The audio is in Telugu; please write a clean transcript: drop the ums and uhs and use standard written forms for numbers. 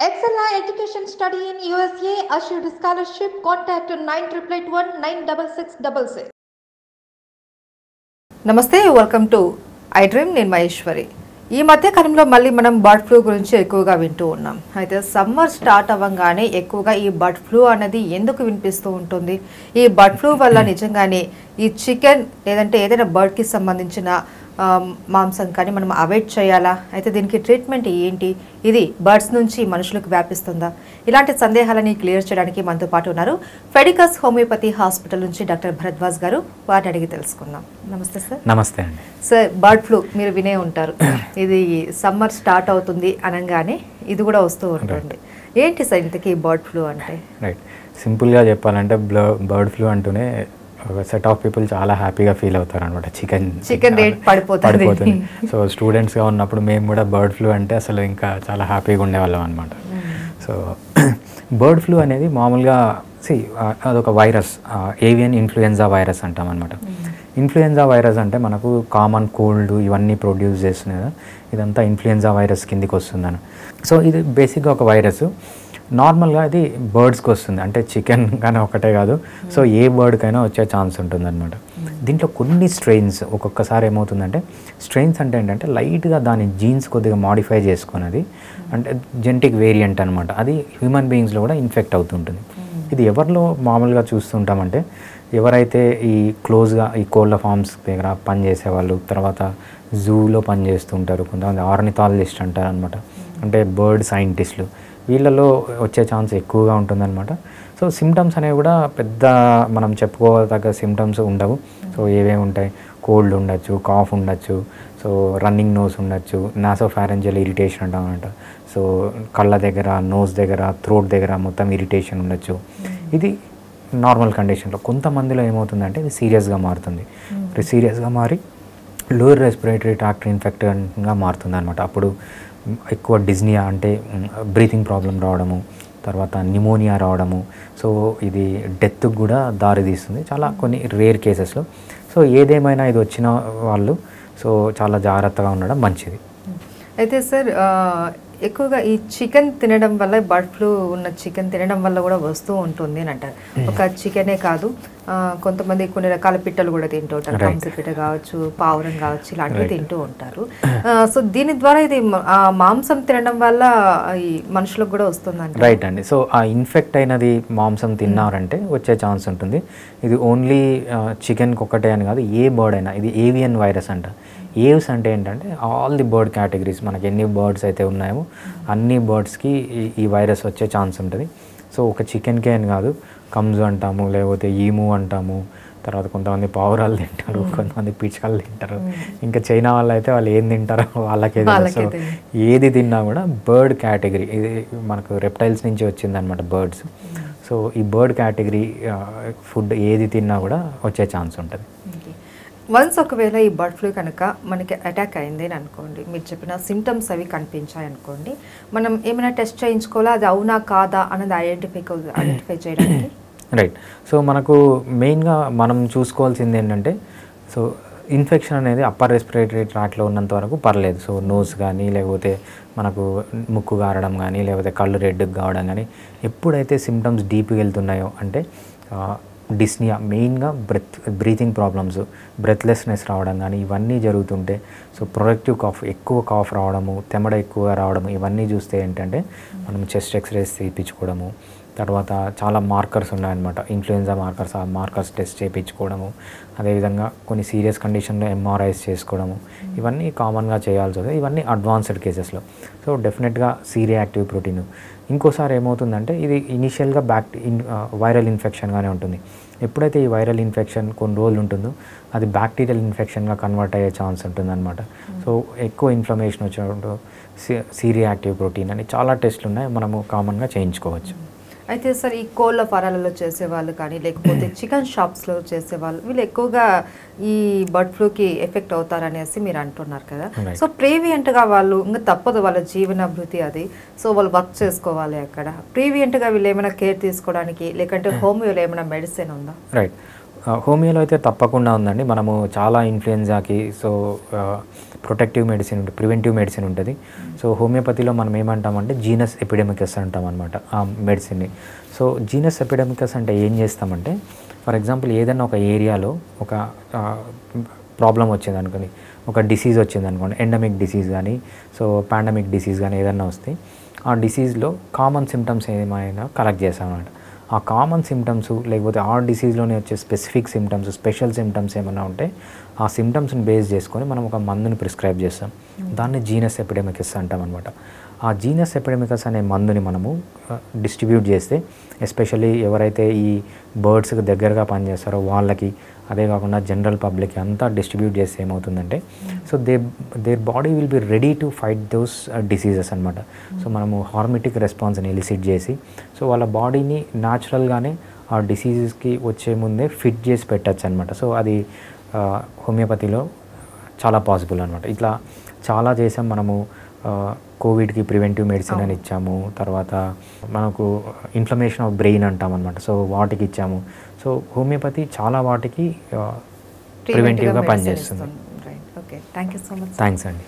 Excella Education Study in USA assured scholarship. Contact 9881 96666. నమస్తే, వెల్కమ్ టు ఐ డ్రీమ్. నేను మహేశ్వరి. ఈ మధ్య కాలంలో మళ్ళీ మనం బర్డ్ ఫ్లూ గురించి ఎక్కువగా వింటూ ఉన్నాం. అయితే సమ్మర్ స్టార్ట్ అవ్వగానే ఎక్కువగా ఈ బర్డ్ ఫ్లూ అనేది ఎందుకు వినిపిస్తూ ఉంటుంది? ఈ బర్డ్ ఫ్లూ వల్ల నిజంగానే ఈ చికెన్ లేదంటే ఏదైనా బర్డ్కి సంబంధించిన మాంసం కానీ మనం అవాయిడ్ చేయాలా? అయితే దీనికి ట్రీట్మెంట్ ఏంటి? ఇది బర్డ్స్ నుంచి మనుషులకు వ్యాపిస్తుందా? ఇలాంటి సందేహాలని క్లియర్ చేయడానికి మనతో పాటు ఉన్నారు ఫెడికస్ హోమియోపతి హాస్పిటల్ నుంచి డాక్టర్ భరద్వాజ్ గారు. వారిని అడిగి తెలుసుకుందాం. నమస్తే సార్. నమస్తే అండి. సార్, బర్డ్ ఫ్లూ మీరు వినే ఉంటారు. ఇది సమ్మర్ స్టార్ట్ అవుతుంది అనగానే ఇది కూడా వస్తూ ఉంటుంది. ఏంటి సార్ ఇంతకీ బర్డ్ ఫ్లూ అంటే? రైట్, సింపుల్గా చెప్పాలంటే బర్డ్ ఫ్లూ అంటూనే ఒక సెట్ ఆఫ్ పీపుల్ చాలా హ్యాపీగా ఫీల్ అవుతారు అనమాట. చికెన్ రేట్ పడిపోతుంది. సో స్టూడెంట్స్గా ఉన్నప్పుడు మేము కూడా బర్డ్ ఫ్లూ అంటే అసలు ఇంకా చాలా హ్యాపీగా ఉండేవాళ్ళం అనమాట. సో బర్డ్ ఫ్లూ అనేది మామూలుగా అదొక వైరస్, ఏవియన్ ఇన్ఫ్లుయెన్జా వైరస్ అంటాం అనమాట. ఇన్ఫ్లుయెన్జా వైరస్ అంటే మనకు కామన్ కోల్డ్ ఇవన్నీ ప్రొడ్యూస్ చేస్తున్నాయి కదా, ఇదంతా ఇన్ఫ్లుయెన్జా వైరస్ కిందికి వస్తుందని. సో ఇది బేసిక్గా ఒక వైరస్. నార్మల్గా అది బర్డ్స్కి వస్తుంది, అంటే చికెన్ కానీ ఒకటే కాదు, సో ఏ బర్డ్కైనా వచ్చే ఛాన్స్ ఉంటుంది అనమాట. దీంట్లో కొన్ని స్ట్రెయిన్స్ ఒక్కొక్కసారి ఏమవుతుందంటే, స్ట్రెయిన్స్ అంటే ఏంటంటే లైట్గా దాని జీన్స్ కొద్దిగా మాడిఫై చేసుకున్నది, అంటే జెనెటిక్ వేరియంట్ అనమాట. అది హ్యూమన్ బీయింగ్స్లో కూడా ఇన్ఫెక్ట్ అవుతుంటుంది. ఇది ఎవరిలో మామూలుగా చూస్తుంటామంటే, ఎవరైతే ఈ క్లోజ్గా ఈ కోళ్ళ ఫార్మ్స్ దగ్గర పనిచేసే వాళ్ళు, తర్వాత జూలో పనిచేస్తుంటారు, కొంతమంది ఆర్నిథాలజిస్ట్ అంటారు అనమాట, అంటే బర్డ్ సైంటిస్టులు, వీళ్ళలో వచ్చే ఛాన్స్ ఎక్కువగా ఉంటుందన్నమాట. సో సిమ్టమ్స్ అనేవి కూడా పెద్ద మనం చెప్పుకోదగ్గ సిమ్టమ్స్ ఉండవు. సో ఏవేమి ఉంటాయి, కోల్డ్ ఉండొచ్చు, కాఫ్ ఉండొచ్చు, సో రన్నింగ్ నోస్ ఉండొచ్చు, నాసోఫారెంజియల్ ఇరిటేషన్ అంటామన్నమాట. సో కళ్ళ దగ్గర, నోస్ దగ్గర, థ్రోట్ దగ్గర మొత్తం ఇరిటేషన్ ఉండొచ్చు. ఇది నార్మల్ కండిషన్లో. కొంతమందిలో ఏమవుతుందంటే ఇది సీరియస్గా మారుతుంది. సీరియస్గా మారి లోయర్ రెస్పిరేటరీ ట్రాక్ట్ ఇన్ఫెక్టెడ్గా మారుతుంది అనమాట. అప్పుడు ఎక్కువ డిజ్నియా అంటే బ్రీతింగ్ ప్రాబ్లం రావడము, తర్వాత న్యూమోనియా రావడము, సో ఇది డెత్కి కూడా దారితీస్తుంది చాలా కొన్ని రేర్ కేసెస్లో. సో ఏదేమైనా ఇది వచ్చిన వాళ్ళు సో చాలా జాగ్రత్తగా ఉండడం మంచిది. అయితే సార్, ఎక్కువగా ఈ చికెన్ తినడం వల్ల, బర్డ్ ఫ్లూ ఉన్న చికెన్ తినడం వల్ల కూడా వస్తూ ఉంటుంది అని అంటారు. ఒక చికెనే కాదు, కొంతమంది కొన్ని రకాల పిట్టలు కూడా తింటూ ఉంటారు. కంసిపిట్ట కావచ్చు, పావురం కావచ్చు, ఇలాంటివి తింటూ ఉంటారు. సో దీని ద్వారా ఇది మాంసం తినడం వల్ల ఈ మనుషులకు కూడా వస్తుందండి. రైట్ అండి. సో ఆ ఇన్ఫెక్ట్ అయినది మాంసం తిన్నారంటే వచ్చే ఛాన్స్ ఉంటుంది. ఇది ఓన్లీ చికెన్కి ఒక్కటే అని కాదు, ఏ బర్డ్ అయినా. ఇది ఏవియన్ వైరస్ అంట. ఏవ్స్ అంటే ఏంటంటే ఆల్ ది బర్డ్ కేటగిరీస్, మనకి ఎన్ని బర్డ్స్ అయితే ఉన్నాయో అన్ని బర్డ్స్కి ఈ వైరస్ వచ్చే ఛాన్స్ ఉంటుంది. సో ఒక చికెన్కే అని కాదు, కమ్స్ అంటాము, లేకపోతే ఈము అంటాము, తర్వాత కొంతమంది పావురాలు తింటారు, కొంతమంది పిచ్చుకలు తింటారు, ఇంకా చైనా వాళ్ళు అయితే వాళ్ళు ఏం తింటారో వాళ్ళకే తెలుసు. సో ఏది తిన్నా కూడా బర్డ్ కేటగిరీ, ఇది మనకు రెప్టైల్స్ నుంచి వచ్చిందనమాట బర్డ్స్. సో ఈ బర్డ్ కేటగిరీ ఫుడ్ ఏది తిన్నా కూడా వచ్చే ఛాన్స్ ఉంటుంది. వన్స్ ఒకవేళ ఈ బర్డ్ ఫ్లూ కనుక మనకి అటాక్ అయింది అని అనుకోండి, మీరు చెప్పిన సిమ్టమ్స్ అవి కనిపించాయి అనుకోండి, మనం ఏమైనా టెస్ట్ చేయించుకోవాలా, అది అవునా కాదా అన్నది ఐడెంటిఫై చేయడానికి? రైట్. సో మనకు మెయిన్గా మనం చూసుకోవాల్సింది ఏంటంటే, సో ఇన్ఫెక్షన్ అనేది అప్పర్ రెస్పిరేటరీ ట్రాక్లో ఉన్నంత వరకు పర్లేదు. సో నోస్ కానీ, లేకపోతే మనకు ముక్కు గారడం కానీ, లేకపోతే కళ్ళు రెడ్గా కావడం కానీ, ఎప్పుడైతే సిమ్టమ్స్ డీప్గా వెళ్తున్నాయో, అంటే డిస్నియా, మెయిన్గా బ్రీతింగ్ ప్రాబ్లమ్స్, బ్రెత్లెస్నెస్ రావడం కానీ ఇవన్నీ జరుగుతుంటే, సో ప్రొడక్టివ్ కాఫ్, ఎక్కువ కాఫ్ రావడము, తెమడ ఎక్కువ రావడము, ఇవన్నీ చూస్తే ఏంటంటే మనం చెస్ట్ ఎక్స్రేస్ తీయించుకోవడము, తర్వాత చాలా మార్కర్స్ ఉన్నాయన్నమాట, ఇన్ఫ్లుయెన్జా మార్కర్స్, ఆ మార్కర్స్ టెస్ట్ చేయించుకోవడము, అదేవిధంగా కొన్ని సీరియస్ కండిషన్లో ఎంఆర్ఐస్ చేసుకోవడము, ఇవన్నీ కామన్గా చేయాల్సి వస్తుంది. ఇవన్నీ అడ్వాన్స్డ్ కేసెస్లో. సో డెఫినెట్గా సి రియాక్టివ్ ప్రోటీన్. ఇంకోసారి ఏమవుతుందంటే ఇది ఇనీషియల్గా వైరల్ ఇన్ఫెక్షన్గానే ఉంటుంది. ఎప్పుడైతే ఈ వైరల్ ఇన్ఫెక్షన్ కొన్ని రోజులు ఉంటుందో అది బ్యాక్టీరియల్ ఇన్ఫెక్షన్గా కన్వర్ట్ అయ్యే ఛాన్స్ ఉంటుందన్నమాట. సో ఎక్కువ ఇన్ఫ్లమేషన్ వచ్చినప్పుడు సి రియాక్టివ్ ప్రోటీన్ అని చాలా టెస్ట్లు ఉన్నాయి, మనము కామన్గా చేయించుకోవచ్చు. అయితే సార్, ఈ కోళ్ళ ఫారాలలో చేసేవాళ్ళు కానీ, లేకపోతే చికెన్ షాప్స్లో చేసేవాళ్ళు, వీళ్ళు ఎక్కువగా ఈ బర్డ్ ఫ్లూకి ఎఫెక్ట్ అవుతారనేసి మీరు అంటున్నారు కదా. సో ప్రీవియంట్గా వాళ్ళు ఇంకా తప్పదు, వాళ్ళ జీవనాభివృద్ధి అది, సో వాళ్ళు వర్క్ చేసుకోవాలి అక్కడ. ప్రీవియంట్గా వీళ్ళు ఏమైనా కేర్ తీసుకోవడానికి, లేకంటే హోమియోలో ఏమైనా మెడిసిన్ ఉందా? రైట్. హోమియోలో అయితే తప్పకుండా ఉందండి. మనము చాలా ఇన్ఫ్లుయెన్జాకి, సో ప్రొటెక్టివ్ మెడిసిన్ ఉంటుంది, ప్రివెంటివ్ మెడిసిన్ ఉంటుంది. సో హోమియోపతిలో మనం ఏమంటామంటే జీనస్ ఎపిడెమికస్ అంటాం అనమాట ఆ మెడిసిన్ని. సో జీనస్ ఎపిడెమికస్ అంటే ఏం చేస్తామంటే, ఫర్ ఎగ్జాంపుల్ ఏదైనా ఒక ఏరియాలో ఒక ప్రాబ్లం వచ్చింది అనుకోని, ఒక డిసీజ్ వచ్చింది అనుకోండి, ఎండమిక్ డిసీజ్ కానీ సో పాండమిక్ డిసీజ్ కానీ ఏదైనా వస్తే ఆ డిసీజ్లో కామన్ సిమ్టమ్స్ ఏమైనా కలెక్ట్ చేస్తాం అన్నమాట. ఆ కామన్ సిమ్టమ్స్ లేకపోతే ఆ డిసీజ్లోనే వచ్చే స్పెసిఫిక్ సిమ్టమ్స్, స్పెషల్ సిమ్టమ్స్ ఏమైనా ఉంటే ఆ సిమ్టమ్స్ని బేస్ చేసుకొని మనం ఒక మందుని ప్రిస్క్రైబ్ చేస్తాం. దాన్ని జీనస్ ఎపిడెమికస్ అంటాం అనమాట. ఆ జీనస్ ఎపిడెమికస్ అనే మందుని మనము డిస్ట్రిబ్యూట్ చేస్తే, ఎస్పెషల్లీ ఎవరైతే ఈ బర్డ్స్కి దగ్గరగా పనిచేస్తారో వాళ్ళకి, అదే కాకుండా జనరల్ పబ్లిక్కి అంతా డిస్ట్రిబ్యూట్ చేస్తే ఏమవుతుందంటే, so their body will be ready to fight those diseases అనమాట. సో మనము హార్మిటిక్ రెస్పాన్స్ని ఎలిసిట్ చేసి, సో వాళ్ళ బాడీని న్యాచురల్గానే ఆ డిసీజెస్కి వచ్చే ముందే ఫిట్ చేసి పెట్టచ్చు అనమాట. సో అది హోమియోపతిలో చాలా పాసిబుల్ అనమాట. ఇట్లా చాలా చేసాం మనము. కోవిడ్కి ప్రివెంటివ్ మెడిసిన్ అని ఇచ్చాము, తర్వాత మనకు ఇన్ఫ్లమేషన్ ఆఫ్ బ్రెయిన్ అంటాం అనమాట, సో వాటికి ఇచ్చాము. సో హోమియోపతి చాలా వాటికి ప్రివెంటివ్గా పనిచేస్తుంది. Okay, thank you so much. Thanks అండి.